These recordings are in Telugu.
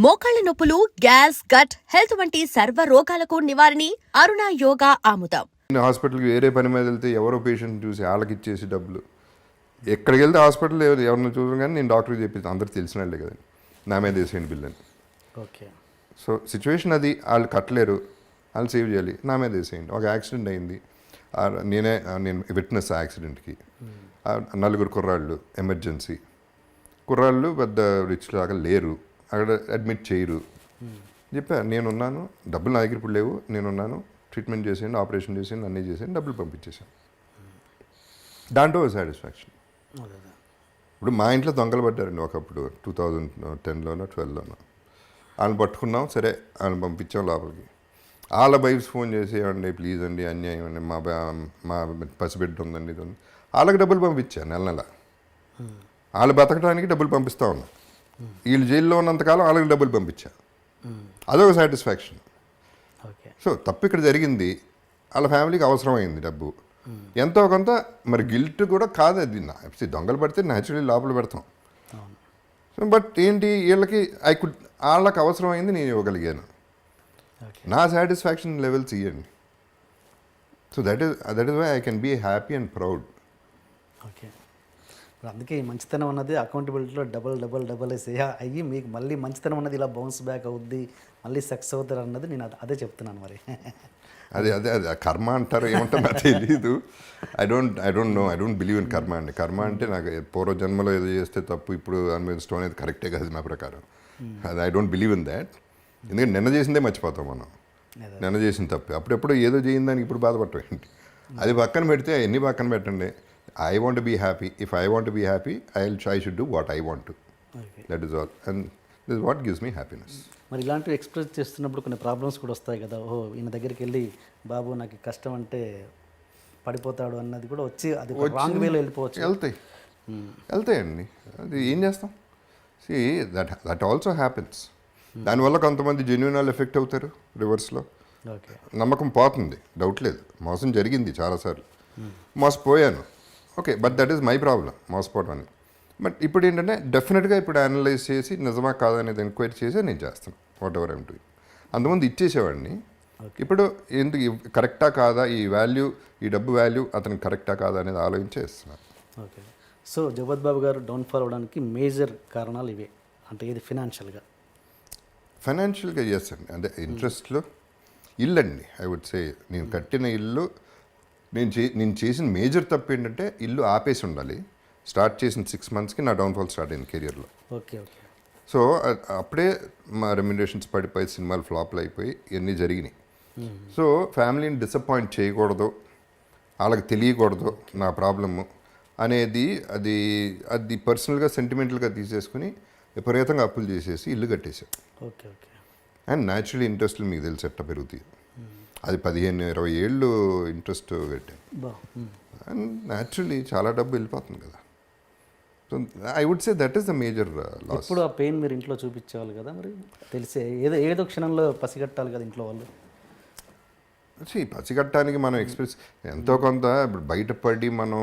మోకాళ్ల నొప్పులు, గ్యాస్, గట్ హెల్త్ వంటి సర్వ రోగాలకు నివారణి అరుణ యోగా ఆముదం. హాస్పిటల్కి వేరే పని మీద వెళ్తే ఎవరో పేషెంట్ చూసి వాళ్ళకి ఇచ్చేసి డబ్బులు, ఎక్కడికి వెళ్తే హాస్పిటల్ ఎవరిని చూసాను కానీ నేను డాక్టర్కి చెప్పేసి అందరూ తెలిసిన వాళ్ళే కదండి, నా మీద వేసేయండి బిల్ అని. ఓకే. సో సిచ్యువేషన్ అది, వాళ్ళు కట్టలేరు, వాళ్ళు సేవ్ చేయాలి, నా మీద వేసేయండి. ఒక యాక్సిడెంట్ అయింది, నేను విట్నెస్ ఆ యాక్సిడెంట్కి. నలుగురు కుర్రాళ్ళు, ఎమర్జెన్సీ కుర్రాళ్ళు, పెద్ద రిచ్ లాగా లేరు, అక్కడ అడ్మిట్ చేయరు. చెప్పా నేనున్నాను, డబ్బులు నా దగ్గర ఇప్పుడు లేవు, నేనున్నాను, ట్రీట్మెంట్ చేసేయండి, ఆపరేషన్ చేసేయండి, అన్నీ చేసేయండి, డబ్బులు పంపించేసాను. దాంట్లో సాటిస్ఫాక్షన్. ఇప్పుడు మా ఇంట్లో దొంగలు పడ్డారండి ఒకప్పుడు, 2010లోనో 12లోనో. వాళ్ళని పట్టుకున్నాం, సరే వాళ్ళని పంపించాం లోపలికి. వాళ్ళ వైఫ్స్ ఫోన్ చేసేయండి, ప్లీజ్ అండి, అన్యాయం అండి, మా పసిబిడ్డ ఉందండి, ఇది ఉంది. వాళ్ళకి డబ్బులు పంపించాను నెల నెల. వాళ్ళు బతకడానికి డబ్బులు పంపిస్తూ ఉన్నా, వీళ్ళు జైల్లో ఉన్నంతకాలం వాళ్ళకి డబ్బులు పంపించా, అదొక సాటిస్ఫాక్షన్. సో తప్పు ఇక్కడ జరిగింది, వాళ్ళ ఫ్యామిలీకి అవసరమైంది డబ్బు, ఎంతో కొంత. మరి గిల్ట్ కూడా కాదు అది, దొంగలు పడితే న్యాచురల్లీ లోపల పెడతాం. సో బట్ ఏంటి, వీళ్ళకి వాళ్ళకి అవసరమైంది నేను ఇవ్వగలిగాను, నా సాటిస్ఫాక్షన్ లెవెల్స్ ఇవ్వండి. So that is why I can be happy and proud. Okay. అందుకే ఈ మంచితనం అన్నది అకౌంటబిలిటీలో డబల్ అయ్యి మీకు మళ్ళీ మంచితనం అన్నది ఇలా బౌన్స్ బ్యాక్ అవుద్ది, మళ్ళీ సక్సెస్ అవుతారు అన్నది నేను అదే చెప్తున్నాను. మరి అదే కర్మ అంటారు, ఏమంటారు నాకు తెలీదు. I don't believe in karma అండి. కర్మ అంటే నాకు పూర్వ జన్మలో ఏదో చేస్తే తప్పు ఇప్పుడు అనుభవించడం అనేది కరెక్టే కాదు నా ప్రకారం. అది I don't believe in that. ఎందుకంటే నిన్న చేసిందే మర్చిపోతాం మనం, నిన్న చేసిన తప్పు. అప్పుడెప్పుడు ఏదో చేయింది దానికి ఇప్పుడు బాధపడటం ఏంటి, అది పక్కన పెడితే ఎన్ని పక్కన పెట్టండి. I want to be happy. If I want to be happy, I should do what I want to. Okay. That is all. And this is what gives me happiness. మరి ఇలాంటివి ఎక్స్ప్రెస్ చేస్తున్నప్పుడు కొన్ని ప్రాబ్లమ్స్ కూడా వస్తాయి కదా. ఈయన దగ్గరికి వెళ్ళి బాబు నాకు కష్టం అంటే పడిపోతాడు అన్నది కూడా వచ్చి అది రాంగ్ వేలో వెళ్ళిపోవచ్చు. వెళ్తాయండి, అది ఏం చేస్తాం. See that also happens. దానివల్ల కొంతమంది జెన్యున్ వాళ్ళు ఎఫెక్ట్ అవుతారు రివర్స్లో. ఓకే. నమ్మకం పోతుంది, డౌట్ లేదు. మోసం జరిగింది చాలాసార్లు, మోసపోయాను. Okay, but that is my problem, మోసపోవడం అని. బట్ ఇప్పుడు ఏంటంటే డెఫినెట్గా ఇప్పుడు అనలైజ్ చేసి నిజమా కాదనేది ఎంక్వైరీ చేసి నేను చేస్తాను వాట్ ఎవర్ ఐమ్ డూయింగ్. అంతకుముందు ఇచ్చేసేవాడిని, ఇప్పుడు ఎందుకు కరెక్టా కాదా, ఈ వాల్యూ, ఈ డబ్బు వాల్యూ అతనికి కరెక్టా కాదా అనేది ఆలోచించేస్తున్నాను. ఓకే. సో జగపతి బాబు గారు డౌన్ఫాల్ అవ్వడానికి మేజర్ కారణాలు ఇవే అంటే ఇది ఫైనాన్షియల్గా ఎస్ అండి. అంటే ఇంట్రెస్ట్లో ఇల్లు అండి. ఐ వుడ్ సే నేను కట్టిన ఇల్లు, నేను చేసిన మేజర్ తప్పు ఏంటంటే ఇల్లు ఆపేసి ఉండాలి. స్టార్ట్ చేసిన 6 monthsకి నా డౌన్ఫాల్ స్టార్ట్ అయింది కెరియర్లో. ఓకే. ఓకే. సో అప్పుడే మా రెమ్యునరేషన్స్ పడిపోయి, సినిమాలు ఫ్లాప్లు అయిపోయి, ఇవన్నీ జరిగినాయి. సో ఫ్యామిలీని డిసప్పాయింట్ చేయకూడదు, వాళ్ళకి తెలియకూడదు నా ప్రాబ్లము అనేది, అది పర్సనల్గా సెంటిమెంటల్గా తీసేసుకుని విపరీతంగా అప్పులు చేసేసి ఇల్లు కట్టేశాను. ఓకే. ఓకే. అండ్ న్యాచురల్లీ ఇంట్రెస్ట్లు మీకు తెలిసి ఎట్ట పెరుగుతాయి, అది 15-20 ఏళ్ళు ఇంట్రెస్ట్ పెట్టాను. అండ్ న్యాచురల్లీ చాలా డబ్బు వెళ్ళిపోతుంది కదా. So I would say that is the major loss. ఇప్పుడు ఆ పెయిన్ మీరు ఇంట్లో చూపించేవాళ్ళు కదా, మరి తెలిసే ఏదో క్షణంలో పసిగట్టాలి కదా ఇంట్లో వాళ్ళు. పసిగట్టడానికి మనం ఎక్స్ప్రెస్ ఎంతో కొంత ఇప్పుడు బయటపడి మనం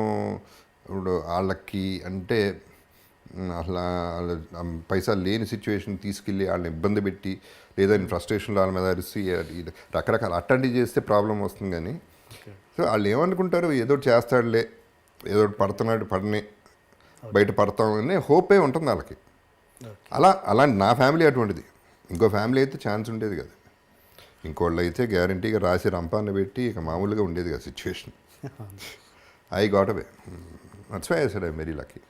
ఇప్పుడు వాళ్ళకి అంటే అసలు పైసా లేని సిచ్యువేషన్ తీసుకెళ్ళి వాళ్ళని ఇబ్బంది పెట్టి, లేదా ఫ్రస్ట్రేషన్లో వాళ్ళ మీద అరిసి రకరకాల అట్లాంటివి చేస్తే ప్రాబ్లం వస్తుంది. కానీ సో వాళ్ళు ఏమనుకుంటారు, ఏదో చేస్తాడులే, ఏదో పడుతున్నాడు, పడని బయట పడతామని హోపే ఉంటుంది వాళ్ళకి. అలాంటి నా ఫ్యామిలీ అటువంటిది. ఇంకో ఫ్యామిలీ అయితే ఛాన్స్ ఉండేది కదా, ఇంకోళ్ళు అయితే గ్యారంటీగా రాసి రంపాన్ని పెట్టి ఇక మామూలుగా ఉండేది కదా situation. I got away. That's why I said I am very lucky.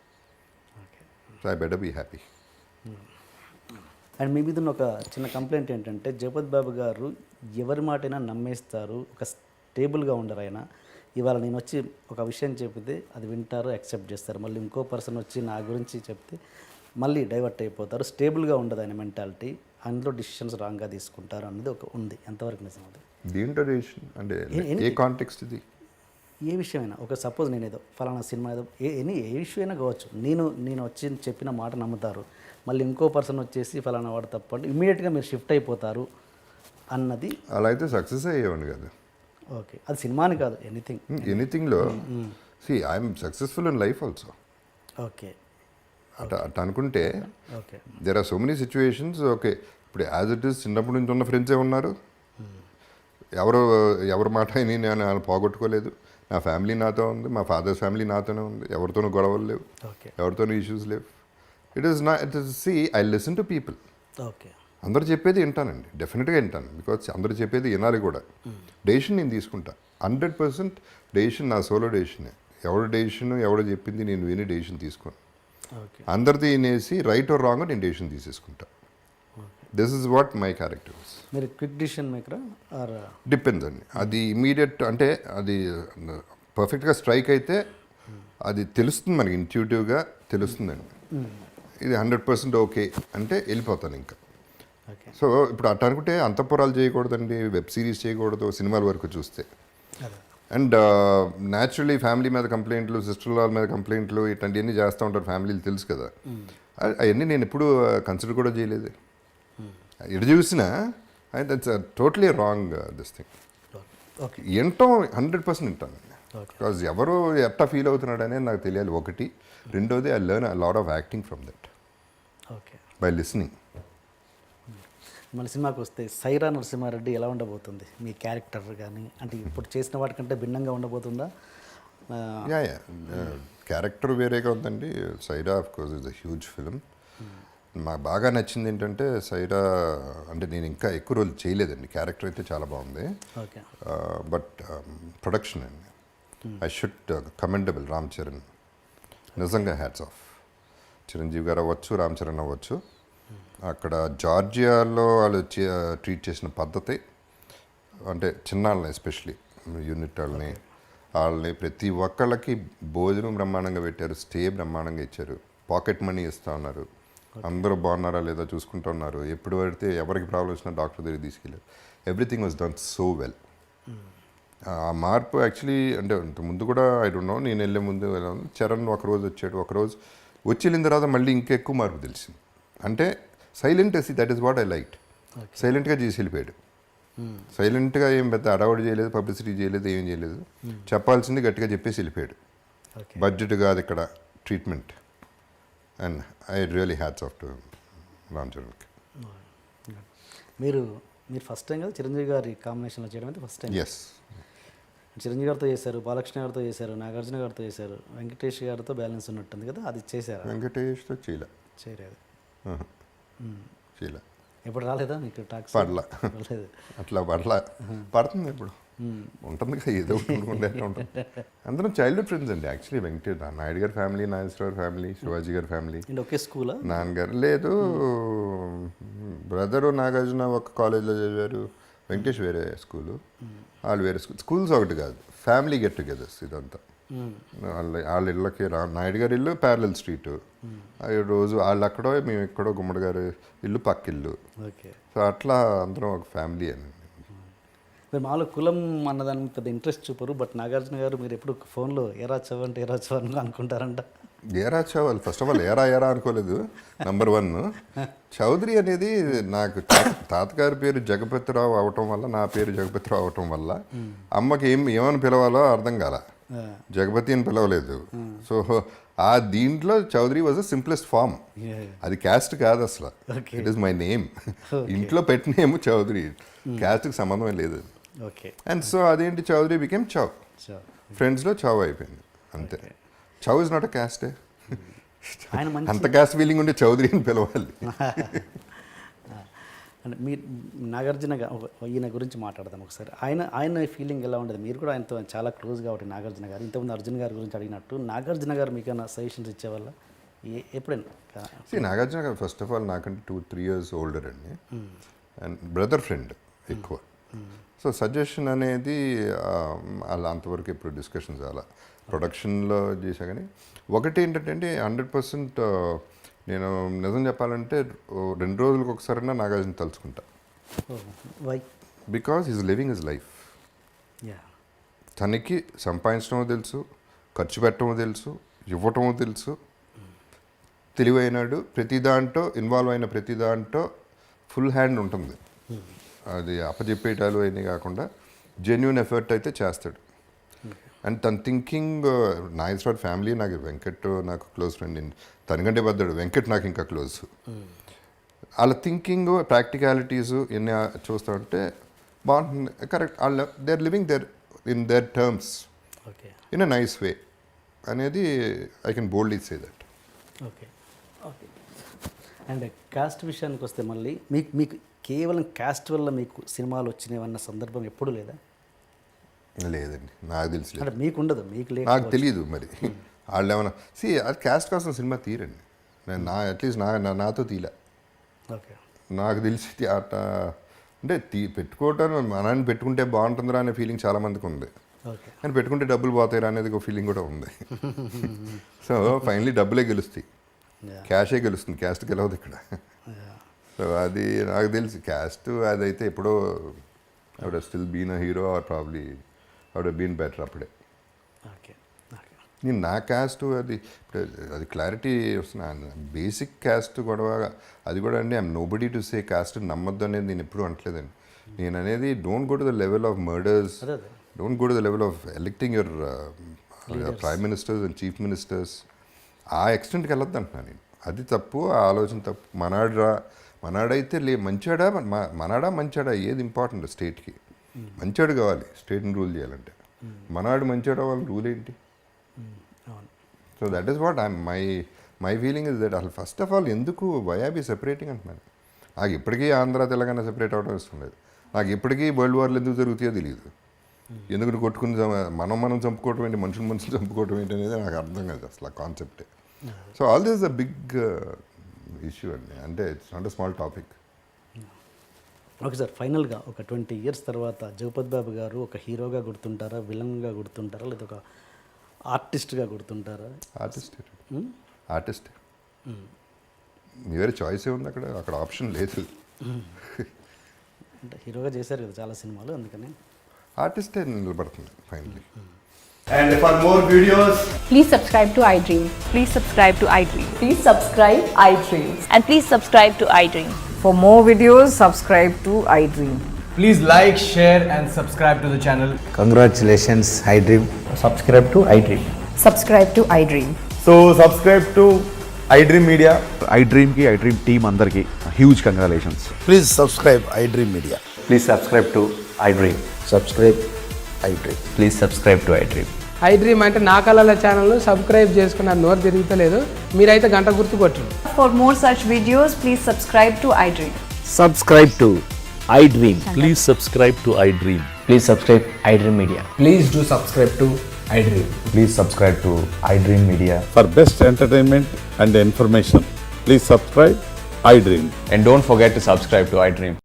So I better be happy. And మీ మీద ఒక చిన్న కంప్లైంట్ ఏంటంటే జగపతి బాబు గారు ఎవరి మాటైనా నమ్మేస్తారు, ఒక స్టేబుల్గా ఉండరు. ఆయన ఇవాళ నేను వచ్చి ఒక విషయం చెప్తే అది వింటారు, యాక్సెప్ట్ చేస్తారు. మళ్ళీ ఇంకో పర్సన్ వచ్చి నా గురించి చెప్తే మళ్ళీ డైవర్ట్ అయిపోతారు. స్టేబుల్గా ఉండదు ఆయన మెంటాలిటీ, అందులో డిసిషన్స్ రాంగ్గా తీసుకుంటారు అన్నది ఒక ఉంది. ఎంతవరకు నిజం అది? దీంట్లో డిసిషన్ అంటే ఏ కాంటెక్స్ట్ ఇది? ఏ విషయమైనా, ఒక సపోజ్ నేను ఏదో ఫలానా సినిమా ఏదో ఏ ఇష్యూ అయినా కావచ్చు, నేను వచ్చి చెప్పిన మాట నమ్ముతారు, మళ్ళీ ఇంకో పర్సన్ వచ్చేసి ఫలానా వాడు తప్పు అంటే ఇమీడియట్గా మీరు షిఫ్ట్ అయిపోతారు అన్నది. అలా అయితే సక్సెస్ అయ్యేవాడిని కదా. ఓకే. అది సినిమాని కాదు, ఎనీథింగ్లో see I'm successful in life also. Okay. అట్లా అనుకుంటే okay. There are so many situations. Okay, ఇప్పుడు యాజ్ ఇట్ ఈస్ చిన్నప్పటి నుంచి ఉన్న ఫ్రెండ్సే ఉన్నారు. ఎవరి మాట అయినా నేను పోగొట్టుకోలేదు. నా ఫ్యామిలీ నాతో ఉంది, మా ఫాదర్ ఫ్యామిలీ నాతోనే ఉంది. ఎవరితోనూ గొడవలు లేవు, ఓకే. ఎవరితోనూ ఇష్యూస్ లేవు. It is I listen to people. Okay. అందరు చెప్పేది వింటానండి, డెఫినెట్గా వింటాను. బికాజ్ అందరు చెప్పేది వినాలి కూడా. డెసిషన్ నేను తీసుకుంటా 100%. డెసిషన్ నా సోలో డెసిషనే. ఎవరి డెసిషన్ ఎవడో చెప్పింది నేను విని డెసిషన్ తీసుకోను. ఓకే. అందరిది వినేసి రైట్ ఆర్ రాంగ్ నేను decision తీసేసుకుంటా. This is what my characters. మీరు క్విక్ డిసిషన్ మేకరా ఆర్? డిపెండ్స్ అండి. అది ఇమీడియట్ అంటే అది పర్ఫెక్ట్గా స్ట్రైక్ అయితే అది తెలుస్తుంది మనకి, ఇంట్యూటివ్గా తెలుస్తుందండి. ఇది 100% ఓకే అంటే వెళ్ళిపోతాను ఇంకా. ఓకే. సో ఇప్పుడు అట్లా అనుకుంటే అంతఃపురాలు చేయకూడదండి, వెబ్ సిరీస్ చేయకూడదు, సినిమాల వరకు చూస్తే. అదే. అండ్ న్యాచురలీ ఫ్యామిలీ మీద కంప్లైంట్లు, సిస్టర్ వాళ్ళ మీద కంప్లైంట్లు ఇట్లాంటివన్నీ చేస్తూ ఉంటారు ఫ్యామిలీలు, తెలుసు కదా. అవన్నీ నేను ఎప్పుడు కన్సిడర్ కూడా చేయలేదు. ఎటు చూసినా that's totally wrong this thing. Okay. వింటాం 100% వింటాను. ఓకే. బికాజ్ ఎవరు ఎట్లా ఫీల్ అవుతున్నాడు అనేది నాకు తెలియాలి ఒకటి. రెండోది I learn a lot of acting from that okay. By listening. మన సినిమాకి వస్తే సైరా నరసింహారెడ్డి ఎలా ఉండబోతుంది మీ క్యారెక్టర్ కానీ? అంటే ఇప్పుడు చేసిన వాటికంటే భిన్నంగా ఉండబోతుందా? యా క్యారెక్టర్ వేరేగా ఉందండి. Saira of course is a huge film. మాకు బాగా నచ్చింది ఏంటంటే సైరా అంటే నేను ఇంకా ఎక్కువ రోజులు చేయలేదండి. క్యారెక్టర్ అయితే చాలా బాగుంది. ఓకే. బట్ ప్రొడక్షన్ అండి I should commendable. Ram Charan నిజంగా హ్యాట్స్ ఆఫ్. చిరంజీవి గారు అవ్వచ్చు, రామ్ చరణ్ అవ్వచ్చు. అక్కడ జార్జియాలో వాళ్ళు ట్రీట్ చేసిన పద్ధతి అంటే చిన్నాళ్ళని ఎస్పెషలీ యూనిట్ వాళ్ళని ప్రతి ఒక్కళ్ళకి భోజనం బ్రహ్మాండంగా పెట్టారు, స్టే బ్రహ్మాండంగా ఇచ్చారు, పాకెట్ మనీ ఇస్తూ ఉన్నారు. అందరూ బాగున్నారా లేదా చూసుకుంటూ ఉన్నారు. ఎప్పుడు పడితే ఎవరికి ప్రాబ్లం వచ్చినా డాక్టర్ దగ్గరికి తీసుకెళ్ళారు. Everything was done so well. ఆ మార్పు యాక్చువల్లీ అంటే ముందు కూడా ఐ డోంట్ నో, నేను వెళ్ళే ముందు చరణ్ ఒకరోజు వచ్చాడు, ఒకరోజు వచ్చి వెళ్ళిన తర్వాత మళ్ళీ ఇంకెక్కువ మార్పు తెలిసింది. అంటే silent AC that is what I liked. సైలెంట్గా చేసి వెళ్ళిపోయాడు. సైలెంట్గా ఏం పెద్ద అడవాడు చేయలేదు, పబ్లిసిటీ చేయలేదు, ఏం చేయలేదు. చెప్పాల్సింది గట్టిగా చెప్పేసి వెళ్ళిపోయాడు. బడ్జెట్ కాదు ఇక్కడ, treatment. And I really hats off to Ram చరణ్కి. మీరు ఫస్ట్ టైం కదా చిరంజీవి గారి కాంబినేషన్లో చేయడం అయితే ఫస్ట్ టైం? ఎస్. చిరంజీవి గారితో చేశారు, బాలకృష్ణ గారితో చేశారు, నాగార్జున గారితో చేశారు, వెంకటేష్ గారితో బ్యాలెన్స్ ఉన్నట్టుంది కదా, అది చేశారు? వెంకటేష్తో చేయలే. చేయలేదు. చేయలే. ఎప్పుడు రాలేదా మీకు టాక్స్? పడలా. రాలేదు. అట్లా పడలా. పడుతుంది ఇప్పుడు. ఉంటుంది కదా, ఏదో ఉంటుంది ఉంటుంది. అందరం చైల్డ్హుడ్ ఫ్రెండ్స్ అండి యాక్చువల్లీ. వెంకటేష్ నాయుడు గారి ఫ్యామిలీ, నాగేశ్వరరావు ఫ్యామిలీ, శివాజీ గారి ఫ్యామిలీ. అండ్ ఒకే స్కూలా? నాన్నగారు లేదు, బ్రదరు నాగార్జున ఒక కాలేజ్లో చదివారు, వెంకటేష్ వేరే స్కూలు, వాళ్ళు వేరే స్కూల్స్ ఒకటి కాదు, ఫ్యామిలీ గెట్ టుగెదర్స్ ఇదంతా. వాళ్ళ ఇళ్ళకి నాయుడు గారి ఇల్లు ప్యారలల్ స్ట్రీట్, రోజు వాళ్ళు అక్కడో మేము ఎక్కడో, గుమ్మడి గారి ఇల్లు పక్కిల్లు. ఓకే. సో అట్లా అందరం ఒక ఫ్యామిలీ అని. మీరు మామూలు కులం అన్నదానికి పెద్ద ఇంట్రెస్ట్ చూపరు, బట్ నాగార్జున గారు మీరు ఎప్పుడు ఫోన్లో ఏరా చవ్ అంటే ఏరా చవ్ అని అనుకుంటారంట. ఏరా చౌ ఫస్ట్ ఆఫ్ ఆల్ ఏరా అనుకోలేదు. నంబర్ 1 చౌదరి అనేది నాకు తాతగారి పేరు జగపతిరావు అవటం వల్ల, నా పేరు జగపతిరావు అవటం వల్ల అమ్మకి ఏమని పిలవాలో అర్థం కాల. జగపతి అని పిలవలేదు. సో ఆ దీంట్లో Chowdary was the simplest form. అది క్యాస్ట్ కాదు అసలు, ఇట్ ఈస్ మై నేమ్. ఇంట్లో పెట్టిన నేమ్ చౌదరి, క్యాస్ట్కి సంబంధం లేదు. ఓకే. అండ్ సో అదేంటి చౌదరి బికేమ్ చౌ. ఫ్రెండ్స్లో చౌ అయిపోయింది అంతే. చౌ ఇస్ నాట్ అ క్యాస్ట్. ఆయన మంచి అంత క్యాస్ట్ ఫీలింగ్ ఉంటే చౌదరి అని పిలవాలి. అంటే మీరు నాగార్జున ఈయన గురించి మాట్లాడదాం ఒకసారి. ఆయన ఫీలింగ్ ఎలా ఉండదు? మీరు కూడా ఆయనతో చాలా క్లోజ్ కాబట్టి నాగార్జున గారు. ఇంతకుముందు అర్జున్ గారి గురించి అడిగినట్టు నాగార్జున గారు మీకైనా సజెషన్స్ ఇచ్చేవాళ్ళ ఎప్పుడైనా? నాగార్జున గారు ఫస్ట్ ఆఫ్ ఆల్ నాకంటే 2-3 years ఓల్డర్ అండి, అండ్ బ్రదర్ ఫ్రెండ్ ఎక్కువ. సో సజెషన్ అనేది అలా అంతవరకు ఎప్పుడు డిస్కషన్స్ అలా ప్రొడక్షన్లో చేశా. కానీ ఒకటి ఏంటంటే 100% నేను నిజం చెప్పాలంటే 2 రోజులకు ఒకసారైనా నాగార్జున తలుచుకుంటా. Why? Because is living his life. తనకి సంపాదించడమో తెలుసు, ఖర్చు పెట్టడమో తెలుసు, ఇవ్వటమో తెలుసు, తెలివైనాడు. ప్రతి దాంట్లో ఇన్వాల్వ్ అయిన ప్రతి దాంట్లో ఫుల్ హ్యాండ్ ఉంటుంది. అది అప్పచెప్పేటాలు అయినా కాకుండా జెన్యున్ ఎఫర్ట్ అయితే చేస్తాడు. అండ్ తన థింకింగ్ నాగేష్ రావు ఫ్యామిలీ, నాకు వెంకట్ నాకు క్లోజ్ ఫ్రెండ్, తనకంటే పెద్దడు వెంకట్ నాకు ఇంకా క్లోజ్. వాళ్ళ థింకింగ్ ప్రాక్టికాలిటీస్ ఎన్ని చూస్తూ ఉంటే బాగుంటుంది. కరెక్ట్, వాళ్ళ they are living there in their terms okay in a nice way అనేది I can boldly say that. Okay okay. And caste విషయానికి వస్తే మళ్ళీ మీకు కేవలం కాస్ట్ వల్ల మీకు సినిమాలు వచ్చినాయన్న సందర్భం ఎప్పుడు లేదా? లేదండి, నాకు తెలిసి లేదు. అంటే మీకు ఉండదు, మీకు లేదు, నాకు తెలియదు మరి. వాళ్ళు ఏమైనా అది క్యాస్ట్ కోసం సినిమా తీరండి. నేను అట్లీస్ట్ నాతో తీలే. ఓకే నాకు తెలిసి అట్ట అంటే పెట్టుకోవటం మనని పెట్టుకుంటే బాగుంటుందిరా అనే ఫీలింగ్ చాలామందికి ఉంది. ఓకే కానీ పెట్టుకుంటే డబ్బులు పోతాయిరా అనేది ఒక ఫీలింగ్ కూడా ఉంది. సో ఫైనలీ డబ్బులే గెలుస్తాయి, క్యాషే గెలుస్తుంది, క్యాస్ట్ గెలవదు ఇక్కడ. సో అది నాకు తెలిసి క్యాస్ట్ అదైతే ఎప్పుడో I still been a hero or probably I been better అప్పుడే. Okay okay. నేను నా క్యాస్ట్ అది క్లారిటీ వస్తున్నా. బేసిక్ క్యాస్ట్ గొడవ అది కూడా అండి, I'm nobody to say caste నమ్మొద్దు అనేది నేను ఎప్పుడూ అంటలేదండి. నేను అనేది don't go to the level of murders, don't go to the level of electing your prime ministers and chief ministers. ఆ ఎక్స్టెంట్కి వెళ్ళొద్దు అంటున్నాను నేను. అది తప్పు, ఆ ఆలోచన తప్పు. మనాడైతే మంచాడా మంచాడా ఏది ఇంపార్టెంట్ స్టేట్కి? మంచాడు కావాలి స్టేట్ని రూల్ చేయాలంటే. మనాడు మంచాడా వాళ్ళ రూల్ ఏంటి? So that is what my feeling is that అసలు ఫస్ట్ ఆఫ్ ఆల్ ఎందుకు వయాబీ సెపరేటింగ్ అంటున్నాను. నాకు ఇప్పటికీ ఆంధ్ర తెలంగాణ సెపరేట్ అవడం ఇష్టం లేదు. నాకు ఇప్పటికీ వరల్డ్ వార్లు ఎందుకు జరుగుతాయో తెలియదు. ఎందుకు కొట్టుకుని మనం చంపుకోవటం ఏంటి, మనుషులు చంపుకోవటం ఏంటి అనేది నాకు అర్థం కాదు అసలు ఆ కాన్సెప్టే. So all this a big issue అండి, అంటే it's not a small topic. Okay sir, ఫైనల్గా ఒక 20 years తర్వాత జగపతి బాబు గారు ఒక హీరోగా గుర్తుంటారా, విలన్గా గుర్తుంటారా, లేదా ఒక ఆర్టిస్ట్గా గుర్తుంటారా? ఆర్టిస్ట్ మీ వేరే చాయిస్ ఏముంది అక్కడ ఆప్షన్ లేదు. అంటే హీరోగా చేశారు కదా చాలా సినిమాలు, అందుకని ఆర్టిస్టే నిలబడుతుంది finally. And for more videos, Please subscribe to iDream. Please subscribe to iDream. Please subscribe iDream. And please subscribe to iDream. For more videos, subscribe to iDream. please like, share, and subscribe to the channel. Congratulations, iDream. Subscribe to iDream. Subscribe to iDream. So, subscribe to iDream Media. iDream team అందరికి huge congratulations. Please subscribe iDream Media. Please subscribe to iDream. Subscribe iDream. Please subscribe to iDream. iDream అంటే నా కళల ఛానల్ను సబ్స్క్రైబ్ చేసుకున్న నోరు తిరుగుతలేదు, మీరైతే గంట గుర్తు కొట్టండి. For more such videos, please subscribe to iDream. Subscribe to iDream. Please subscribe to iDream. Please subscribe iDream Media. Please do subscribe to iDream. Please subscribe to iDream Media. For best entertainment and information, please subscribe iDream. And don't forget to subscribe to iDream.